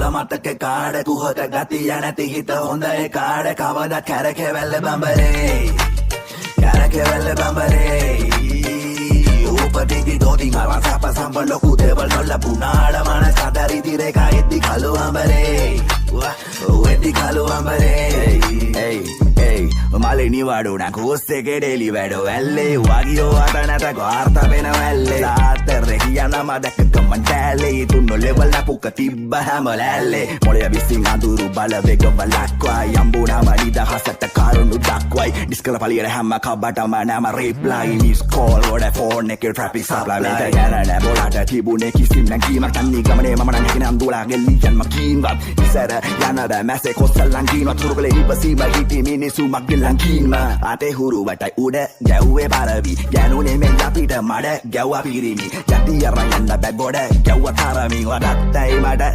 මුල මතක කාඩ කුහක ගතිය නැති හිත හොඳ ඒ කාඩ කවදත් කැරකෙවැල්ල බඹරේ කැරකෙවැල්ල බඹරේ උපතිති දෝතින් අරන් සැප සම්බ ලොකු දේවල් නොලැබුණාට මනස අතරිති රේඛා එද්දි කළු අඹරේ එද්දි කළු අඹරේ මලේ නිවාඩුණ කුස්සේ කෙඩෙලි වැඩෝ ඇල්ලේ වගියෝ අත නැත ගාර්ථ වෙන වැල්ලේ සාතරේ කියන මදක ගමන් දැලේ තුන්නෝ ලෙවල් අපුක තිබ්බ හැම ලැල්ලේ මොළය විසින් අඳුරු බල වේග බලක්වයි යම්බුණම නිදහසට කරුණු දක්වයි ඩිස්කල පලියට හැම කබටම නම රිප්ලයි මිස් කෝල් වල ෆෝන් එකේ ට්‍රැෆික් සප්ලයි මෙතන යන බෝලට තිබුණේ කිසිම නැගීමක් තන්නේ ගමනේ මම නම් හින අඳුලා ගෙල්ලියන් මකින්වත් ඉසර යන බෑ මැසේ කොස්සල්ලන් කිනවත් තුරුකලේ ඉවසීම හිටි මිනිසු මග්ගෙල්ලන් කින්ම අතේ හුරු වටයි උඩ ගැව්වේ පාරවි ගෑනුනේ මෙන් අපිට මඩ ගැව්වා පිරිමි යටි අරන් යන්න බෑ ගොඩ ගැව්වා තරමින් වඩත්තයි මඩ